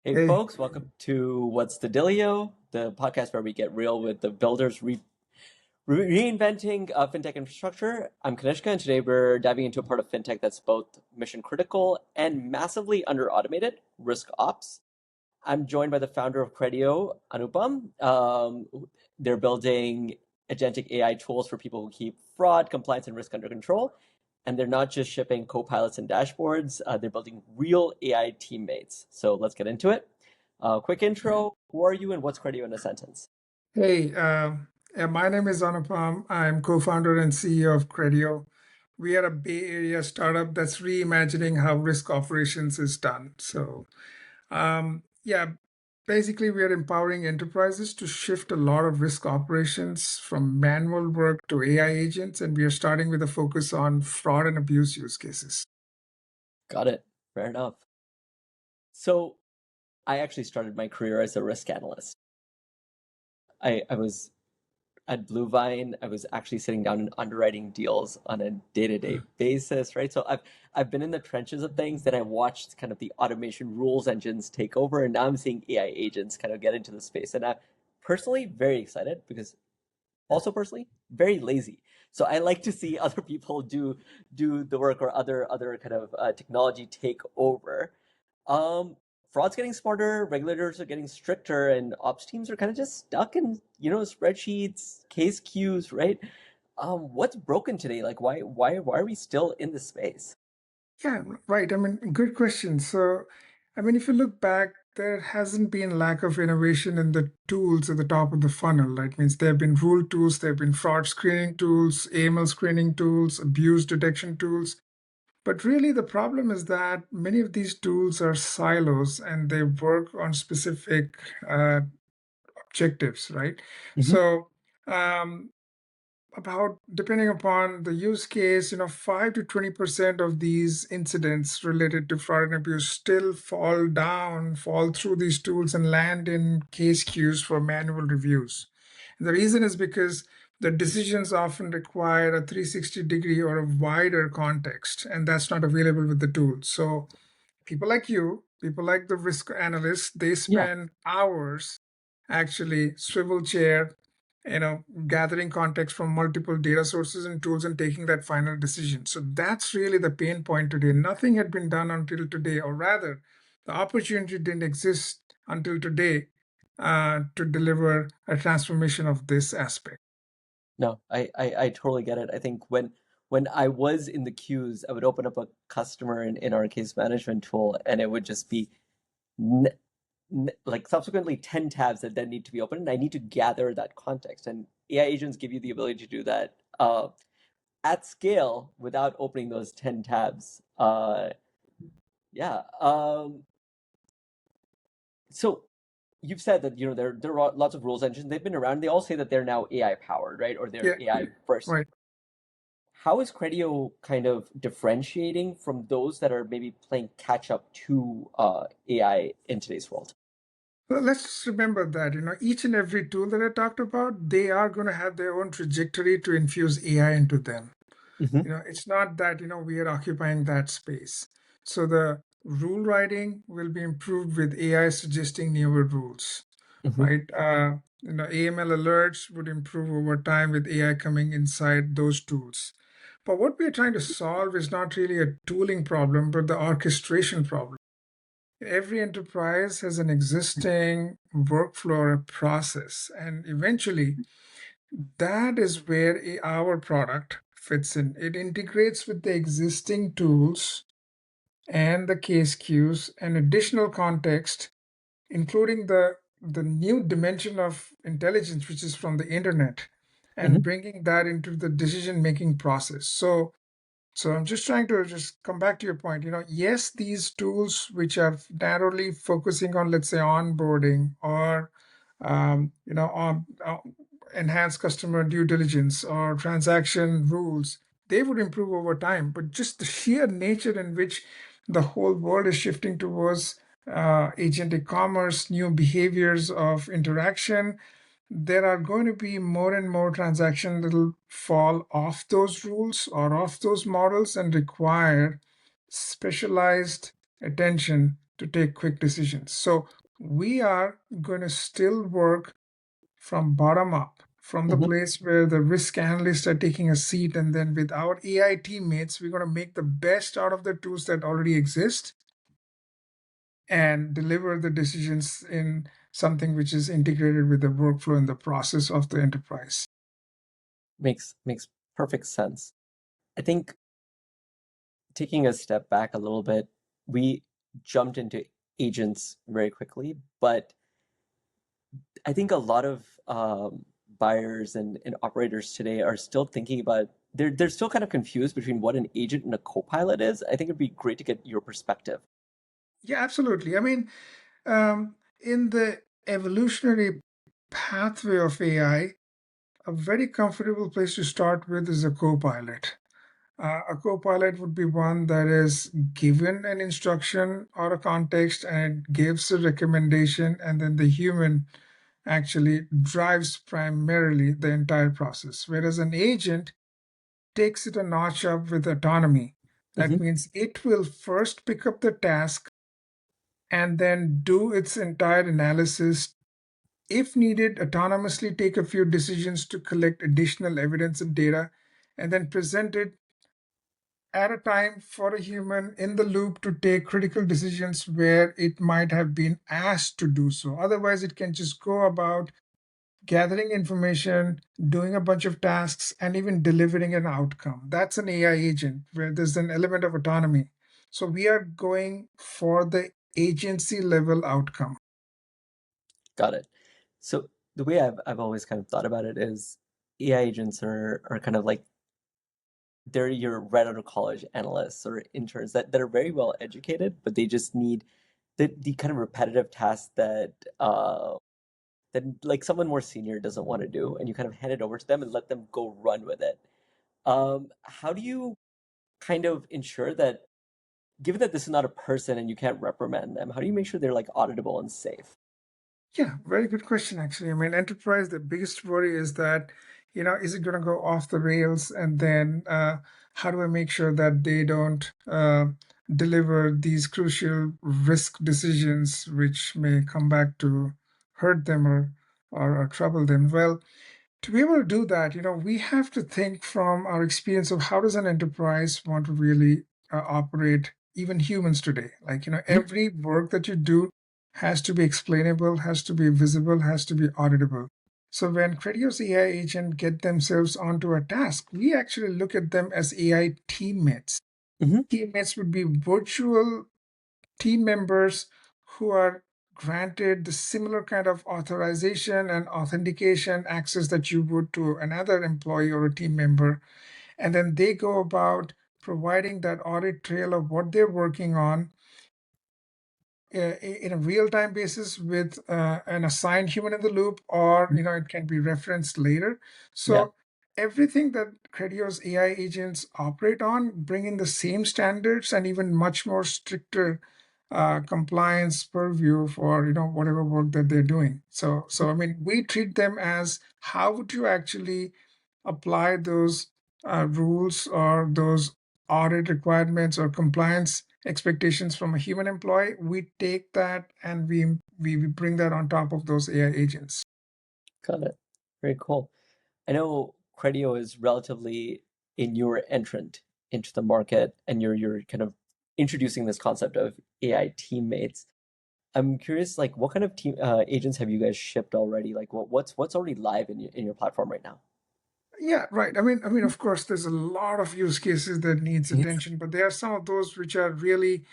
Hey, Hey, folks, welcome to What's the Dilly-o, the podcast where we get real with the builders reinventing FinTech infrastructure. I'm Kanishka, and today we're diving into a part of FinTech that's both mission critical and massively under automated risk ops. I'm joined by the founder of Credio, Anupam. They're building agentic AI tools for people who keep fraud, compliance, and risk under control. And they're not just shipping co-pilots and dashboards, they're building real AI teammates. So let's get into it. Quick intro, who are you and what's Credio in a sentence? hey, my name is Anupam. I'm co-founder and CEO of Credio. We are a Bay Area startup that's reimagining how risk operations is done. Yeah, basically, we are empowering enterprises to shift a lot of risk operations from manual work to AI agents, and we are starting with a focus on fraud and abuse use cases. Got it. Fair enough. So I actually started my career as a risk analyst. I was at Bluevine, I was actually sitting down and underwriting deals on a day-to-day basis, right? So I've been in the trenches of things, then I watched kind of the automation rules engines take over, and now I'm seeing AI agents kind of get into the space. And I'm personally very excited because also personally very lazy. So I like to see other people do the work or other kind of technology take over. Um, Fraud's getting smarter, regulators are getting stricter, and ops teams are kind of just stuck in, spreadsheets, case queues, right? What's broken today? Like, why are we still in this space? Yeah, right. I mean, good question. If you look back, there hasn't been lack of innovation in the tools at the top of the funnel, right? Means there have been rule tools, there have been fraud screening tools, AML screening tools, abuse detection tools. But really, the problem is that many of these tools are silos and they work on specific uh, objectives, right? Hmm. So, um, about depending upon the use case, 5 to 20% of these incidents related to fraud and abuse still fall through these tools and land in case queues for manual reviews. And the reason is because the decisions often require a 360-degree or a wider context, and that's not available with the tool. So people like you, people like the risk analysts, they Yeah. spend hours actually swivel chair, gathering context from multiple data sources and tools and taking that final decision. So that's really the pain point today. Nothing had been done until today, or rather, the opportunity didn't exist until today to deliver a transformation of this aspect. No, I totally get it. I think when I was in the queues, I would open up a customer in our case management tool, and it would just be like subsequently 10 tabs that then need to be opened, and I need to gather that context. And AI agents give you the ability to do that at scale without opening those 10 tabs. Yeah. So you've said that there are lots of rules engines. They've been around. They all say that they're now AI powered, right? Or they're Yeah, AI first. right. How is Credio kind of differentiating from those that are maybe playing catch up to AI in today's world? Well, let's just remember that, each and every tool that I talked about, they are going to have their own trajectory to infuse AI into them. Hmm. It's not that, we are occupying that space. So the rule writing will be improved with AI suggesting newer rules, Hmm. right? AML alerts would improve over time with AI coming inside those tools. But what we're trying to solve is not really a tooling problem, but the orchestration problem. Every enterprise has an existing workflow or a process, and eventually that is where our product fits in. It integrates with the existing tools and the case queues and additional context, including the new dimension of intelligence, which is from the internet, and Hmm. bringing that into the decision making process. So I'm just trying to just come back to your point. Yes, these tools which are narrowly focusing on, let's say, onboarding or on enhanced customer due diligence or transaction rules, they would improve over time. But just the sheer nature in which the whole world is shifting towards agentic commerce, new behaviors of interaction, there are going to be more and more transactions that will fall off those rules or off those models and require specialized attention to take quick decisions. So we are going to still work from bottom up, from the Hmm. place where the risk analysts are taking a seat, and then with our AI teammates, we're going to make the best out of the tools that already exist and deliver the decisions in something which is integrated with the workflow and the process of the enterprise. Makes perfect sense. I think taking a step back a little bit, we jumped into agents very quickly, but I think a lot of buyers and operators today are still thinking about they're still kind of confused between what an agent and a co-pilot is. I think it'd be great to get your perspective. Yeah, absolutely. I mean, in the evolutionary pathway of AI, a very comfortable place to start with is a co-pilot. A co-pilot would be one that is given an instruction or a context and gives a recommendation, and then the human actually drives primarily the entire process. Whereas an agent takes it a notch up with autonomy. That Hmm. means it will first pick up the task and then do its entire analysis. If needed, autonomously take a few decisions to collect additional evidence and data, and then present it at a time for a human in the loop to take critical decisions where it might have been asked to do so. Otherwise, it can just go about gathering information, doing a bunch of tasks, and even delivering an outcome. That's an AI agent where there's an element of autonomy. So we are going for the agency level outcome. Got it. So the way I've always kind of thought about it is AI agents are kind of like they're your right out of college analysts or interns that are very well educated, but they just need the kind of repetitive tasks that like someone more senior doesn't want to do, and you kind of hand it over to them and let them go run with it. How do you kind of ensure that, given that this is not a person and you can't reprimand them, how do you make sure they're like auditable and safe? Yeah, very good question, actually. I mean, enterprise, the biggest worry is that, is it going to go off the rails? And then how do I make sure that they don't deliver these crucial risk decisions, which may come back to hurt them or trouble them? Well, to be able to do that, we have to think from our experience of how does an enterprise want to really operate, even humans today. Like, Mhm. every work that you do has to be explainable, has to be visible, has to be auditable. So when Credio's AI agent get themselves onto a task, we actually look at them as AI teammates. Mhm. Teammates would be virtual team members who are granted the similar kind of authorization and authentication access that you would to another employee or a team member. And then they go about providing that audit trail of what they're working on in a real-time basis with an assigned human in the loop, or it can be referenced later. Yeah, So everything that Credio's AI agents operate on bring in the same standards and even much more stricter compliance purview for whatever work that they're doing. So I mean, we treat them as how would you actually apply those rules or those audit requirements or compliance expectations from a human employee. We take that and we bring that on top of those AI agents. got it. Very cool. I know Credio is relatively a newer entrant into the market, and you're kind of introducing this concept of AI teammates. I'm curious, like, what kind of team agents have you guys shipped already? Like, what's already live in your platform right now? Yeah, right. I mean, of course, there's a lot of use cases that needs Mhm. attention, but there are some of those which are really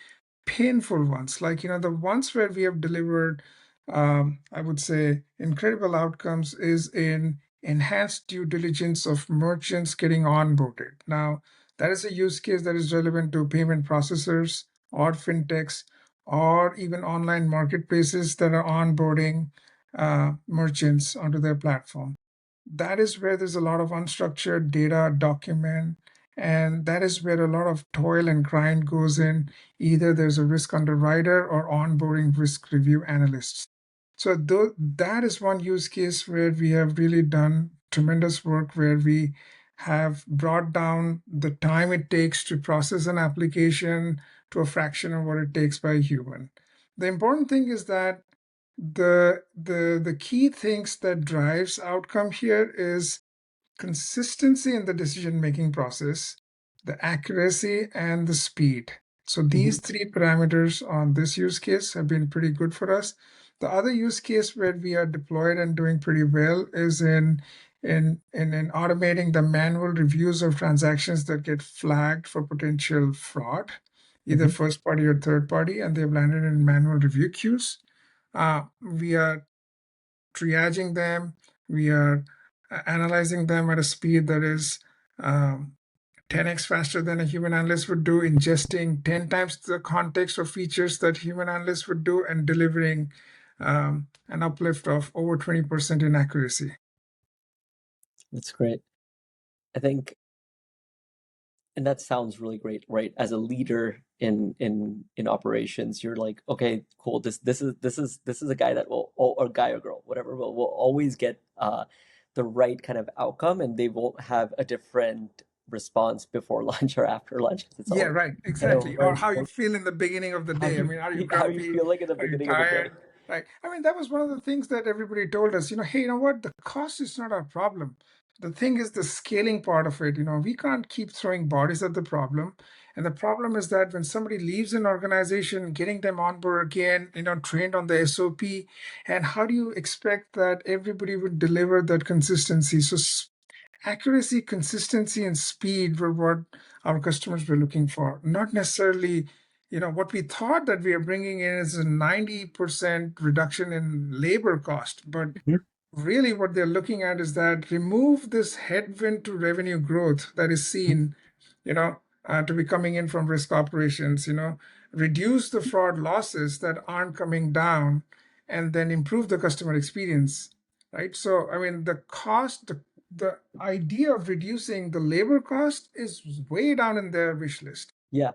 painful ones, like the ones where we have delivered, I would say, incredible outcomes is in enhanced due diligence of merchants getting onboarded. Now, that is a use case that is relevant to payment processors or fintechs or even online marketplaces that are onboarding merchants onto their platform. That is where there's a lot of unstructured data document, and that is where a lot of toil and grind goes in. Either there's a risk underwriter or onboarding risk review analysts. So that is one use case where we have really done tremendous work, where we have brought down the time it takes to process an application to a fraction of what it takes by a human. The important thing is that the key things that drives outcome here is consistency in the decision making process, the accuracy, and the speed. So Hmm. these three parameters on this use case have been pretty good for us. The other use case where we are deployed and doing pretty well is in automating the manual reviews of transactions that get flagged for potential fraud, either Hmm. first party or third party, and they've landed in manual review queues. We are triaging them. We are analyzing them at a speed that is um, 10x faster than a human analyst would do, ingesting 10 times the context or features that human analysts would do, and delivering an uplift of over 20% in accuracy. That's great. I think, and that sounds really great, right? As a leader in operations, you're like, okay, cool. This is a guy that will, or guy or girl, whatever, will always get the right kind of outcome, and they won't have a different response before lunch or after lunch. It's Yeah, all right, kind of exactly. Or very how you focused. feel in the beginning of the How day. I you mean, are you how you grumpy? feel like in the Are you beginning of the day. tired? Right. I mean, that was one of the things that everybody told us, hey, you know what? The cost is not our problem. The thing is the scaling part of it. We can't keep throwing bodies at the problem. And the problem is that when somebody leaves an organization, getting them on board again, trained on the SOP, and how do you expect that everybody would deliver that consistency? So accuracy, consistency, and speed were what our customers were looking for, not necessarily what we thought that we are bringing in is a 90% reduction in labor cost, but Mhm. really what they're looking at is that remove this headwind to revenue growth that is seen, to be coming in from risk operations, reduce the fraud losses that aren't coming down, and then improve the customer experience, right? So, I mean, the idea of reducing the labor cost is way down in their wish list. Yeah.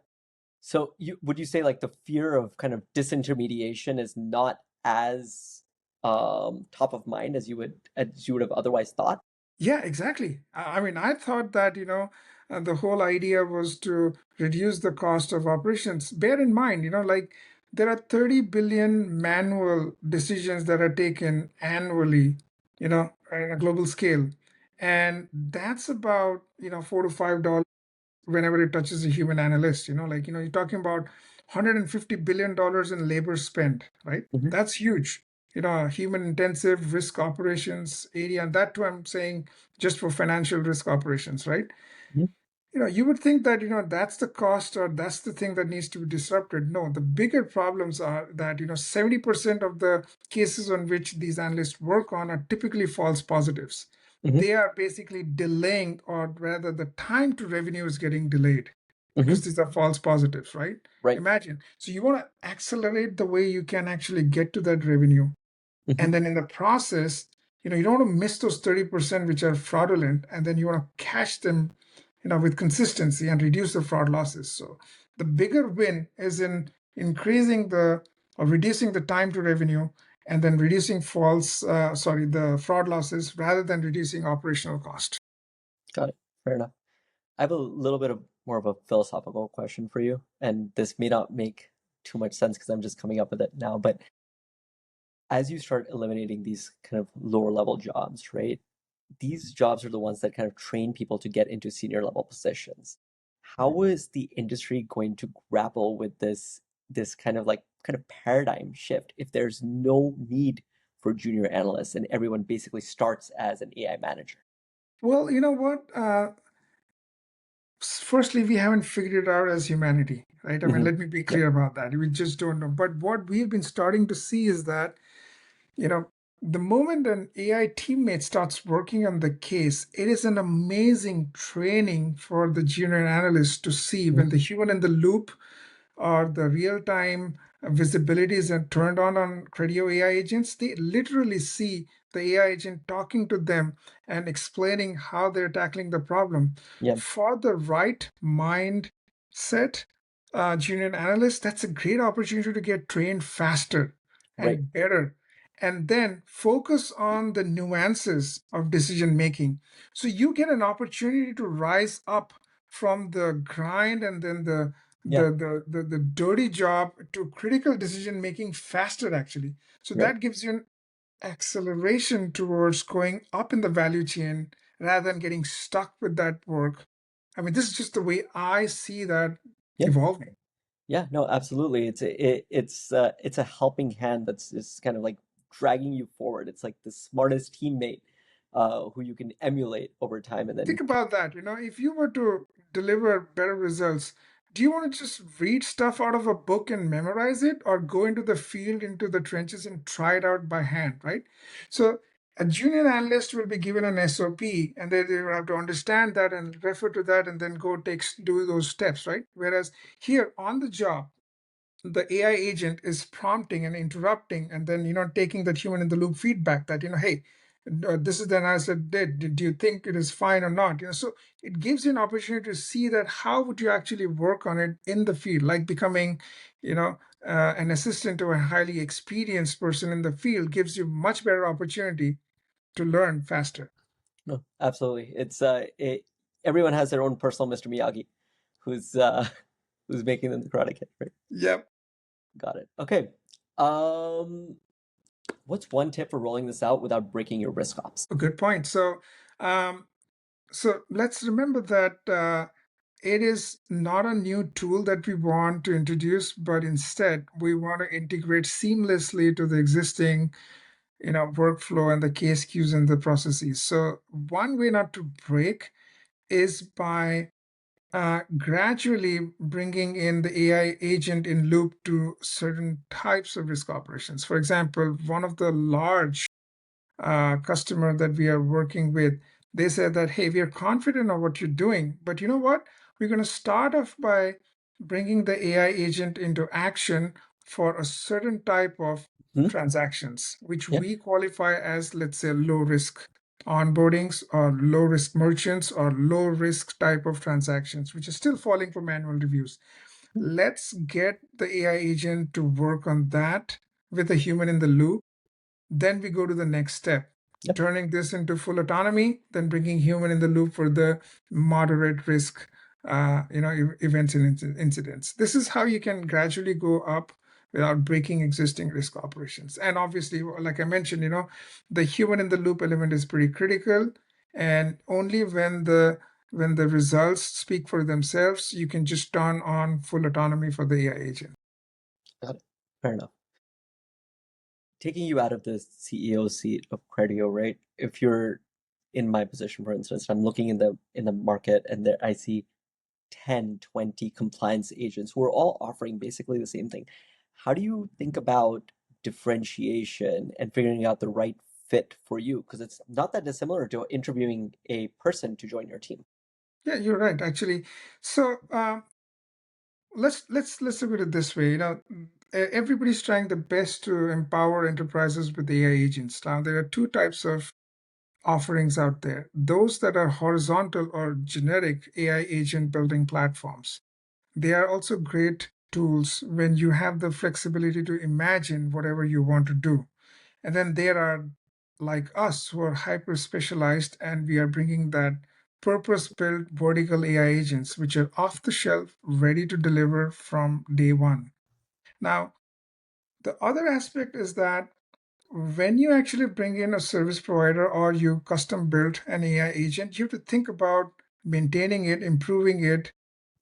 So would you say like the fear of kind of disintermediation is not as top of mind as you would have otherwise thought? Yeah, exactly. I mean, I thought that, the whole idea was to reduce the cost of operations. Bear in mind, like there are 30 billion manual decisions that are taken annually, on a global scale. And that's about, $4 to $5 whenever it touches a human analyst. You're talking about $150 billion in labor spent, right? Hmm. That's huge. Human intensive risk operations area, and that too I'm saying just for financial risk operations, right? Hmm. You would think that that's the cost or that's the thing that needs to be disrupted. No, the bigger problems are that 70% of the cases on which these analysts work on are typically false positives. Hmm. They are basically delaying, or rather the time to revenue is getting delayed Hmm. because these are false positives, right? Right. Imagine, so you want to accelerate the way you can actually get to that revenue, Hmm. and then in the process, you don't want to miss those 30% which are fraudulent, and then you want to catch them, with consistency and reduce the fraud losses. So the bigger win is in increasing the or reducing the time to revenue, and then reducing the fraud losses rather than reducing operational cost. Got it. Fair enough. I have a little bit of more of a philosophical question for you, and this may not make too much sense because I'm just coming up with it now, but as you start eliminating these kind of lower level jobs, right? These jobs are the ones that kind of train people to get into senior level positions. How is the industry going to grapple with this kind of paradigm shift if there's no need for junior analysts and everyone basically starts as an AI manager? Well, you know what? Firstly, we haven't figured it out as humanity, right? I mean, Hmm. let me be Yep. clear about that. We just don't know. But what we've been starting to see is that, you know, the moment an AI teammate starts working on the case, it is an amazing training for the junior analyst to see when the human in the loop or the real-time visibilities are turned on Credio AI agents, they literally see the AI agent talking to them and explaining how they're tackling the problem. Yep. For the right mindset, junior analyst, that's a great opportunity to get trained faster Right. and better, and then focus on the nuances of decision making. So you get an opportunity to rise up from the grind and then Yeah. the dirty job to critical decision making faster, actually. So Right. that gives you an acceleration towards going up in the value chain rather than getting stuck with that work. I mean, this is just the way I see that Yeah. evolving. Yeah. No, absolutely. It's a helping hand that's just kind of like dragging you forward. It's like the smartest teammate who you can emulate over time, and then Think about that. If you were to deliver better results, do you want to just read stuff out of a book and memorize it, or go into the field, into the trenches, and try it out by hand, right? So a junior analyst will be given an SOP, and they will have to understand that and refer to that, and then go do those steps, right? Whereas here on the job, the AI agent is prompting and interrupting, and then taking that human in the loop feedback that hey, this is the analysis did you think it is fine or not? So it gives you an opportunity to see that how would you actually work on it in the field, like becoming an assistant to a highly experienced person in the field gives you much better opportunity to learn faster. no, absolutely. Everyone has their own personal Mr. Miyagi, who's who's making them the Karate Kid, right? Yep. Got it. Okay. Um, what's one tip for rolling this out without breaking your risk ops? A good point. Um, so let's remember that it is not a new tool that we want to introduce, but instead we want to integrate seamlessly to the existing, workflow and the case queues and the processes. So one way not to break is by gradually bringing in the AI agent in loop to certain types of risk operations. For example, one of the large customer that we are working with, they said that, hey, we are confident of what you're doing, but you know what? We're going to start off by bringing the AI agent into action for a certain type of Hmm? transactions, which Yeah. we qualify as, let's say, low risk onboardings or low risk merchants or low risk type of transactions, which is still falling for manual reviews. Let's get the AI agent to work on that with a human in the loop. Then we go to the next step, Yep. turning this into full autonomy, then bringing human in the loop for the moderate risk, events and incidents. This is how you can gradually go up without breaking existing risk operations. And obviously, like I mentioned, the human in the loop element is pretty critical. And only when the results speak for themselves, you can just turn on full autonomy for the AI agent. Got it. Fair enough. Taking you out of the CEO seat of Credio, right? If you're in my position, for instance, I'm looking in the market and there I see 10, 20 compliance agents who are all offering basically the same thing. How do you think about differentiation and figuring out the right fit for you? Because it's not that dissimilar to interviewing a person to join your team. Yeah, you're right, actually. So let's look at it this way. Everybody's trying the best to empower enterprises with AI agents. Now, there are two types of offerings out there: those that are horizontal or generic AI agent building platforms. They are also great tools when you have the flexibility to imagine whatever you want to do. And then there are, like us, who are hyper specialized, and we are bringing that purpose built vertical AI agents, which are off the shelf, ready to deliver from day one. Now, the other aspect is that when you actually bring in a service provider or you custom built an AI agent, you have to think about maintaining it, improving it,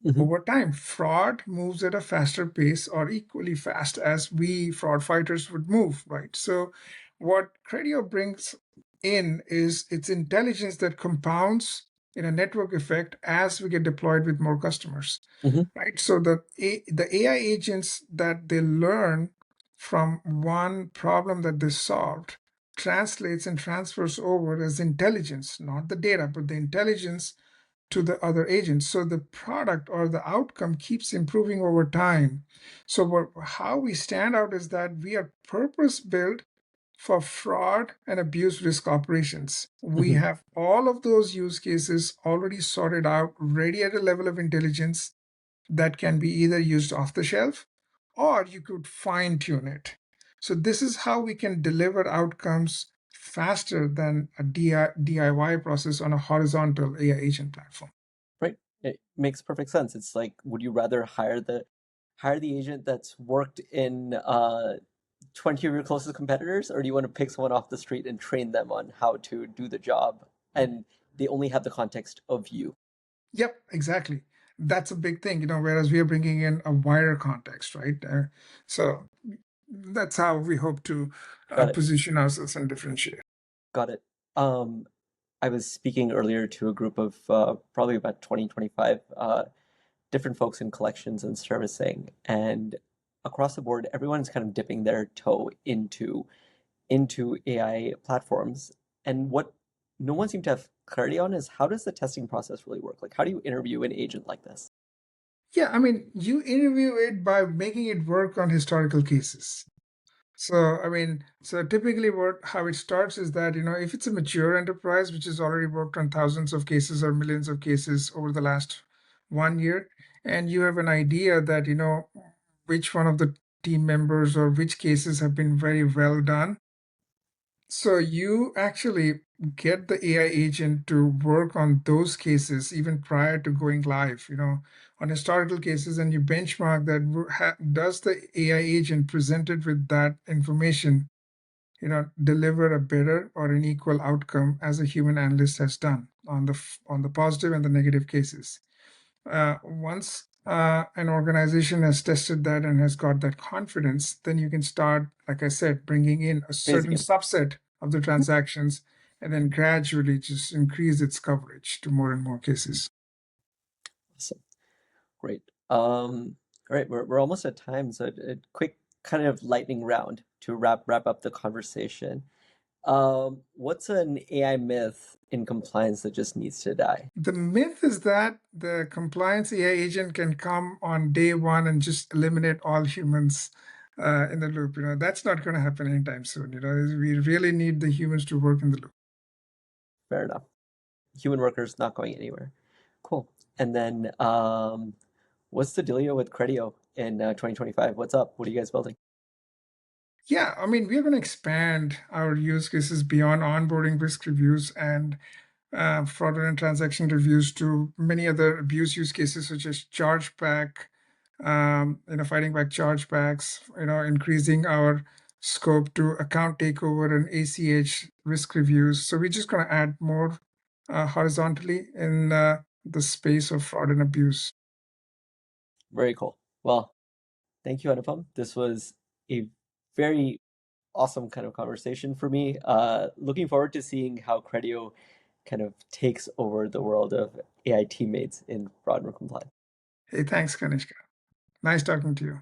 Hmm. over time. Fraud moves at a faster pace or equally fast as we fraud fighters would move, right? So, what Credio brings in is its intelligence that compounds in a network effect as we get deployed with more customers, Hmm. right? So, the AI agents that they learn from one problem that they solved translates and transfers over as intelligence, not the data, but the intelligence to the other agents. So the product or the outcome keeps improving over time. So how we stand out is that we are purpose built for fraud and abuse risk operations. We Hmm. have all of those use cases already sorted out, ready at a level of intelligence that can be either used off the shelf or you could fine tune it. So this is how we can deliver outcomes faster than a DIY process on a horizontal AI agent platform. Right. It makes perfect sense. It's like, would you rather hire the agent that's worked in 20 of your closest competitors, or do you want to pick someone off the street and train them on how to do the job? And they only have the context of you. Yep, exactly. That's a big thing, whereas we are bringing in a wider context, right? So that's how we hope to Got it. position ourselves and differentiate. Got it. Um, I was speaking earlier to a group of probably about 20, 25 different folks in collections and servicing, and across the board, everyone's kind of dipping their toe into AI platforms. And what no one seemed to have clarity on is, how does the testing process really work? Like, how do you interview an agent like this? Yeah, I mean, you interview it by making it work on historical cases. So, I mean, so typically how it starts is that, if it's a mature enterprise which has already worked on thousands of cases or millions of cases over the last 1 year, and you have an idea that, which one of the team members or which cases have been very well done. So you actually get the AI agent to work on those cases even prior to going live, on historical cases, and you benchmark that. Does the AI agent presented with that information, deliver a better or an equal outcome as a human analyst has done on the positive and the negative cases? Once an organization has tested that and has got that confidence, then you can start, like I said, bringing in a Phasing certain in. subset of the transactions and then gradually just increase its coverage to more and more cases. Awesome. Great. All right, we're almost at time, so a quick kind of lightning round to wrap up the conversation. What's an AI myth in compliance that just needs to die? The myth is that the compliance AI agent can come on day one and just eliminate all humans in the loop. That's not going to happen anytime soon. We really need the humans to work in the loop. Fair enough. Human workers not going anywhere. Cool. And then, what's the dealio with Credio in 2025? What's up? What are you guys building? Yeah, I mean, we're going to expand our use cases beyond onboarding risk reviews and fraudulent transaction reviews to many other abuse use cases, such as chargeback, fighting back chargebacks, increasing our scope to account takeover and ACH risk reviews. So we're just going to add more horizontally in the space of fraud and abuse. Very cool. Well, thank you, Anupam. This was a very awesome kind of conversation for me. Looking forward to seeing how Credio kind of takes over the world of AI teammates in fraud and compliance. Hey, thanks, Kanishka. Nice talking to you.